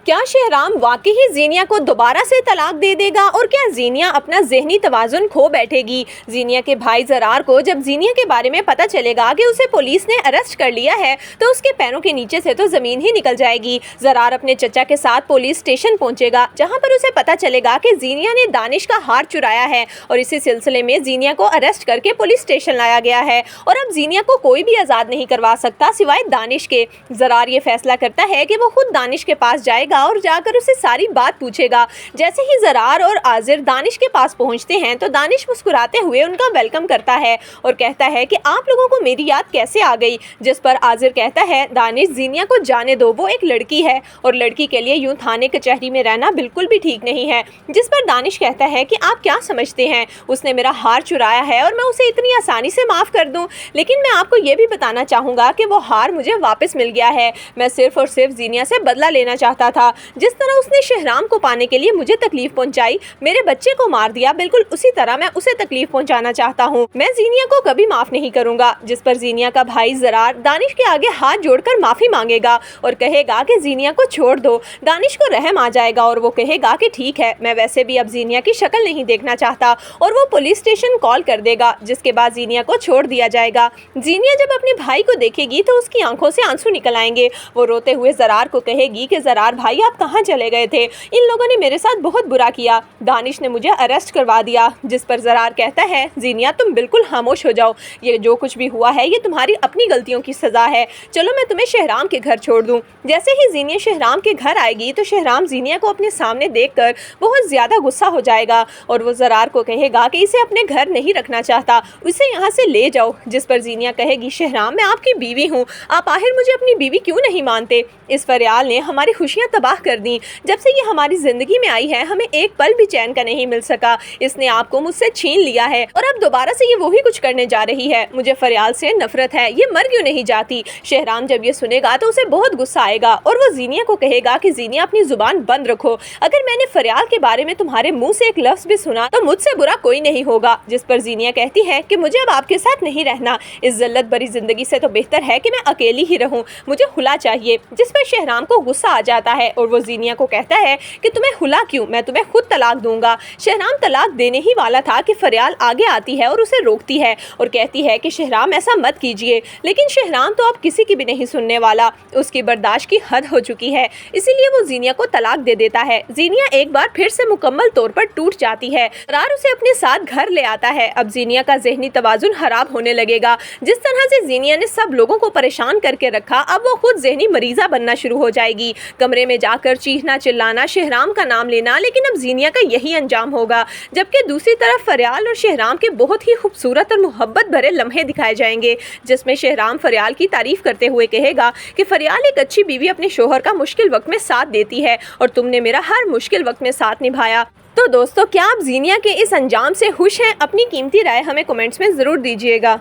کیا شہرام واقعی زینیا کو دوبارہ سے طلاق دے دے گا اور کیا زینیا اپنا ذہنی توازن کھو بیٹھے گی؟ زینیا کے بھائی زرار کو جب زینیا کے بارے میں پتہ چلے گا کہ اسے پولیس نے اریسٹ کر لیا ہے تو اس کے پیروں کے نیچے سے تو زمین ہی نکل جائے گی۔ زرار اپنے چچا کے ساتھ پولیس اسٹیشن پہنچے گا جہاں پر اسے پتہ چلے گا کہ زینیا نے دانش کا ہار چرایا ہے اور اسی سلسلے میں زینیا کو اریسٹ کر کے پولیس اسٹیشن لایا گیا ہے اور اب زینیا کو کوئی بھی آزاد نہیں کروا سکتا سوائے دانش کے۔ زرار یہ فیصلہ کرتا ہے کہ وہ خود دانش کے پاس جائے گا اور جا کر اسے ساری بات پوچھے گا۔ جیسے ہی زرار اور عازر دانش کے پاس پہنچتے ہیں تو دانش مسکراتے ہوئے ان کا ویلکم کرتا ہے اور کہتا ہے کہ آپ لوگوں کو میری یاد کیسے آ گئی؟ جس پر عازر کہتا ہے دانش زینیا کو جانے دو، وہ ایک لڑکی ہے اور لڑکی کے لیے یوں تھانے کچہری میں رہنا بالکل بھی ٹھیک نہیں ہے۔ جس پر دانش کہتا ہے کہ آپ کیا سمجھتے ہیں اس نے میرا ہار چرایا ہے اور میں اسے اتنی آسانی سے معاف کر دوں؟ لیکن میں آپ کو یہ بھی بتانا چاہوں گا کہ وہ ہار مجھے واپس مل گیا ہے، میں صرف اور صرف زینیا سے بدلہ لینا چاہتا تھا۔ جس طرح اس نے شہرام کو پانے کے لیے مجھے تکلیف پہنچائی، میرے بچے کو مار دیا، بالکل اسی طرح میں اسے تکلیف پہنچانا چاہتا ہوں۔ میں زینیا کو کبھی معاف نہیں کروں گا۔ جس پر زینیا کا بھائی زرار دانش کے آگے ہاتھ جوڑ کر معافی مانگے گا اور کہے گا کہ زینیا کو چھوڑ دو۔ دانش کو رحم آ جائے گا اور وہ کہے گا کہ ٹھیک ہے، میں ویسے بھی اب زینیا کی شکل نہیں دیکھنا چاہتا اور وہ پولیس اسٹیشن کال کر دے گا، جس کے بعد زینیا کو چھوڑ دیا جائے گا۔ زینیا جب اپنے بھائی کو دیکھے گی تو اس کی آنکھوں سے آنسو نکل آئیں گے۔ وہ روتے ہوئے زرار کو کہے گی کہ زرار بھائی آپ کہاں چلے گئے تھے؟ ان لوگوں نے میرے ساتھ بہت برا کیا، دانش نے مجھے اریسٹ کروا دیا۔ جس پر زرار کہتا ہے زینیا تم بالکل خاموش ہو جاؤ، یہ جو کچھ بھی ہوا ہے یہ تمہاری اپنی غلطیوں کی سزا ہے، چلو میں تمہیں شہرام کے گھر چھوڑ دوں۔ جیسے ہی زینیا شہرام کے گھر آئے گی تو شہرام زینیا کو اپنے سامنے دیکھ کر بہت زیادہ غصہ ہو جائے گا اور وہ زرار کو کہے گا کہ اسے اپنے گھر نہیں رکھنا چاہتا، اسے یہاں سے لے جاؤ۔ جس پر زینیا کہے گی شہرام میں آپ کی بیوی ہوں، آپ آخر مجھے اپنی بیوی کیوں نہیں مانتے؟ اس فریال نے ہماری خوشیاں تباہ کر دیں، جب سے یہ ہماری زندگی میں آئی ہے ہمیں ایک پل بھی چین کا نہیں مل سکا، اس نے آپ کو مجھ سے چھین لیا ہے اور اب دوبارہ سے یہ وہی کچھ کرنے جا رہی ہے، مجھے فریال سے نفرت ہے، یہ مر کیوں نہیں جاتی؟ شہرام جب یہ سنے گا تو اسے بہت غصہ آئے گا اور وہ زینیا کو کہے گا کہ زینیا اپنی زبان بند رکھو، اگر میں نے فریال کے بارے میں تمہارے منہ سے ایک لفظ بھی سنا تو مجھ سے برا کوئی نہیں ہوگا۔ جس پر زینیا کہتی ہے کہ مجھے اب آپ کے ساتھ نہیں رہنا، اس ذلت بری زندگی سے تو بہتر ہے کہ میں اکیلی ہی رہوں، مجھے خلا چاہیے۔ جس پر شہرام کو غصہ آ جاتا ہے اور وہ زینیا کو کہتا ہے کہ تمہیں خلا کیوں، میں تمہیں خود طلاق دوں گا۔ شہرام طلاق دینے ہی والا تھا کہ فریال آگے آتی ہے اور اسے روکتی ہے اور کہتی ہے کہ شہرام ایسا مت کیجیے، لیکن شہرام تو اب کسی کی بھی نہیں سننے والا، اس کی برداشت کی حد ہو چکی ہے، اسی لیے وہ زینیا کو طلاق دے دیتا ہے۔ زینیا ایک بار پھر سے مکمل طور پر ٹوٹ جاتی ہے، زرار اسے اپنے ساتھ گھر لے آتا ہے۔ اب زینیا کا ذہنی توازن خراب ہونے لگے گا، جس طرح سے زینیا نے سب لوگوں کو پریشان کر کے رکھا اب وہ خود ذہنی مریضہ بننا شروع ہو جائے گی، کمرے میں جا کر چیخنا چلانا، شہرام کا نام لینا، لیکن اب زینیا کا یہی انجام ہوگا۔ جبکہ دوسری طرف فریال اور شہرام کے بہت ہی خوبصورت اور محبت بھرے لمحے دکھائے جائیں گے، جس میں شہرام فریال کی تعریف کرتے ہوئے کہے گا کہ فریال ایک اچھی بیوی اپنے شوہر کا مشکل وقت میں ساتھ دیتی ہے اور تم نے میرا ہر مشکل وقت میں ساتھ نبھایا۔ تو دوستو کیا آپ زینیا کے اس انجام سے خوش ہیں؟ اپنی قیمتی رائے ہمیں کمنٹس میں ضرور دیجیے گا۔